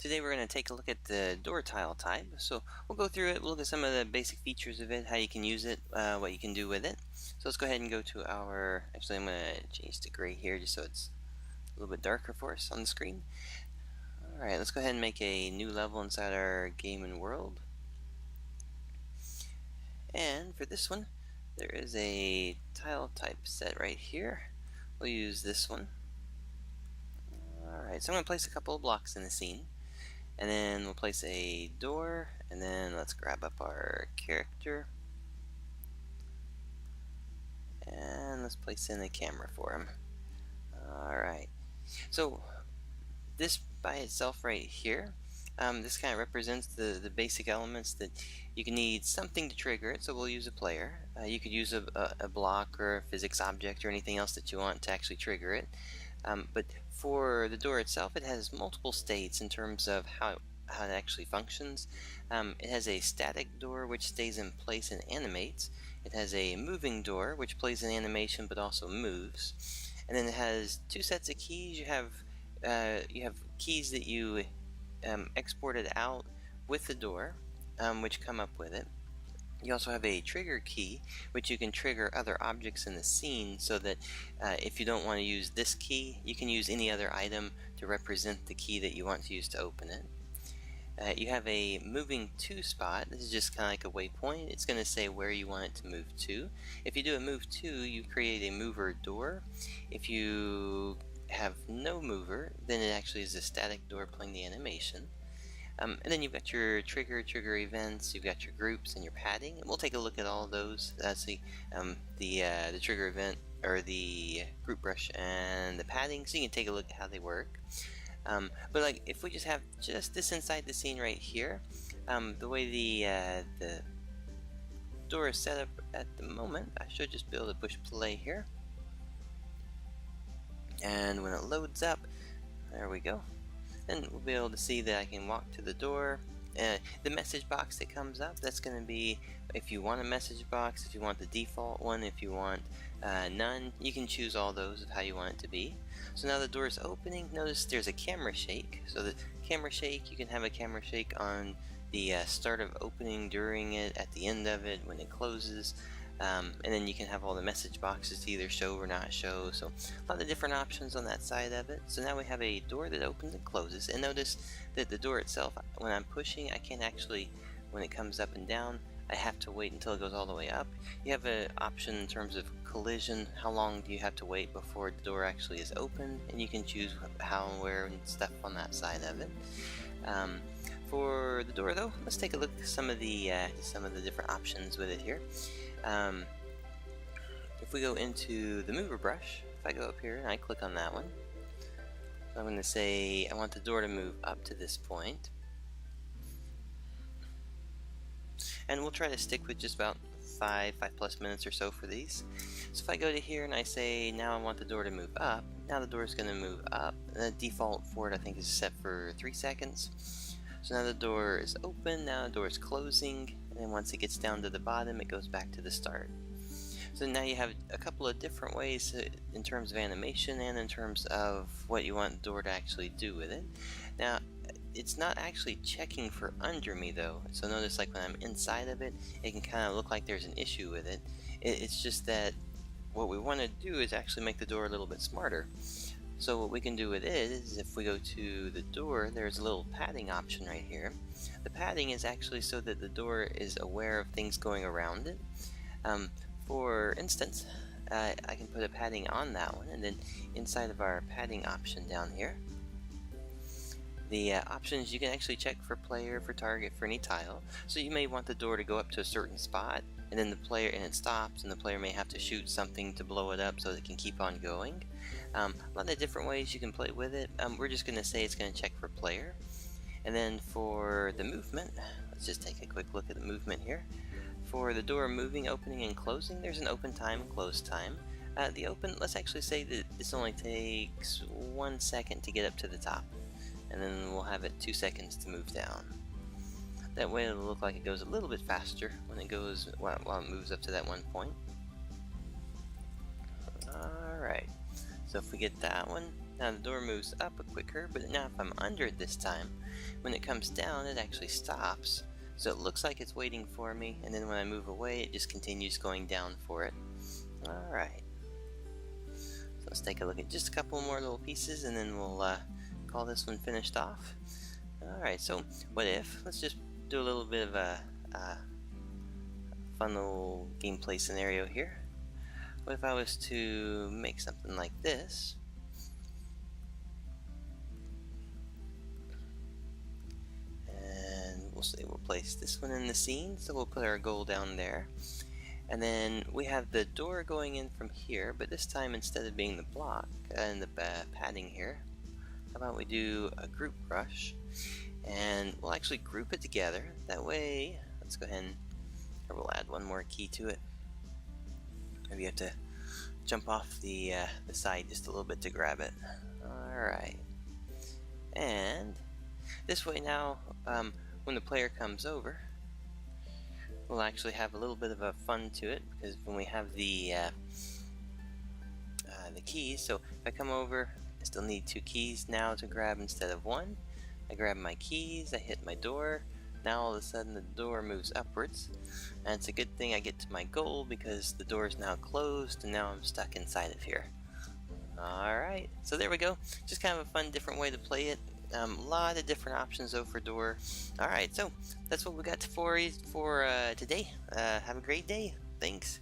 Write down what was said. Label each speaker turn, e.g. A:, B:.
A: Today we're going to take a look at the door tile type. So we'll go through it, we'll look at some of the basic features of it, how you can use it, what you can do with it. So let's go ahead and go to actually I'm going to change to gray here just so it's a little bit darker for us on the screen. Alright, let's go ahead and make a new level inside our game and world. And for this one, there is a tile type set right here. We'll use this one. Alright, so I'm going to place a couple of blocks in the scene. And then we'll place a door, and then let's grab up our character. And let's place in a camera for him. Alright, so this by itself right here, this kind of represents the basic elements that you can need something to trigger it, so we'll use a player. You could use a block or a physics object or anything else that you want to actually trigger it. But for the door itself, it has multiple states in terms of how it actually functions. It has a static door which stays in place and animates. It has a moving door which plays an animation but also moves. And then it has two sets of keys. You have keys that you exported out with the door, which come up with it. You also have a trigger key, which you can trigger other objects in the scene so that if you don't want to use this key, you can use any other item to represent the key that you want to use to open it. You have a moving to spot. This is just kind of like a waypoint. It's going to say where you want it to move to. If you do a move to, you create a mover door. If you have no mover, then it actually is a static door playing the animation. And then you've got your trigger events, you've got your groups and your padding, and we'll take a look at all of those. The trigger event, or the group brush and the padding, so you can take a look at how they work. But like if we just have just this inside the scene right here, the way the door is set up at the moment, I should just be able to push play here. And when it loads up, there we go. And we'll be able to see that I can walk to the door. The message box that comes up, that's going to be if you want a message box, if you want the default one, if you want none, you can choose all those of how you want it to be. So now the door is opening. Notice there's a camera shake. So the camera shake, you can have a camera shake on the start of opening, during it, at the end of it, when it closes. And then you can have all the message boxes to either show or not show. So a lot of different options on that side of it. So now we have a door that opens and closes. And notice that the door itself, when I'm pushing, I can't actually, when it comes up and down, I have to wait until it goes all the way up. You have an option in terms of collision. How long do you have to wait before the door actually is open? And you can choose how and where and stuff on that side of it. For the door though, let's take a look at some of the different options with it here. If we go into the mover brush, if I go up here and I click on that one, so I'm going to say I want the door to move up to this point. And we'll try to stick with just about 5+ minutes or so for these. So if I go to here and I say now I want the door to move up, now the door is going to move up. The default for it I think is set for 3 seconds. So now the door is open, now the door is closing, and then once it gets down to the bottom, it goes back to the start. So now you have a couple of different ways in terms of animation and in terms of what you want the door to actually do with it. Now, it's not actually checking for under me though, so notice like when I'm inside of it, it can kind of look like there's an issue with it. It's just that what we want to do is actually make the door a little bit smarter. So what we can do with it is if we go to the door, there's a little padding option right here. The padding is actually so that the door is aware of things going around it. For instance, I can put a padding on that one, and then inside of our padding option down here, the options, you can actually check for player, for target, for any tile. So you may want the door to go up to a certain spot, and then it stops, and the player may have to shoot something to blow it up so it can keep on going. A lot of different ways you can play with it. We're just going to say it's going to check for player. And then for the movement, let's just take a quick look at the movement here. For the door moving, opening, and closing, there's an open time and close time. The open, let's actually say that this only takes 1 second to get up to the top. And then we'll have it 2 seconds to move down. That way it'll look like it goes a little bit faster when it goes while it moves up to that one point. Alright, so if we get that one, now the door moves up quicker, but now if I'm under it this time, when it comes down, it actually stops. So it looks like it's waiting for me, and then when I move away, it just continues going down for it. Alright. So let's take a look at just a couple more little pieces, and then we'll call this one finished off. Alright, so what if, let's just do a little bit of a fun little gameplay scenario here. What if I was to make something like this? And we'll say we'll place this one in the scene, so we'll put our goal down there. And then we have the door going in from here, but this time instead of being the block and the padding here, how about we do a group brush, and we'll actually group it together. That way, let's go ahead and we'll add one more key to it. Maybe you have to jump off the side just a little bit to grab it. Alright. And this way now, when the player comes over, we'll actually have a little bit of a fun to it, because when we have the keys, so if I come over, I still need 2 keys now to grab instead of 1. I grab my keys, I hit my door, now all of a sudden the door moves upwards, and it's a good thing I get to my goal because the door is now closed and now I'm stuck inside of here. Alright, so there we go, just kind of a fun different way to play it. A lot of different options though for door. Alright, so that's what we got for today. Have a great day. Thanks.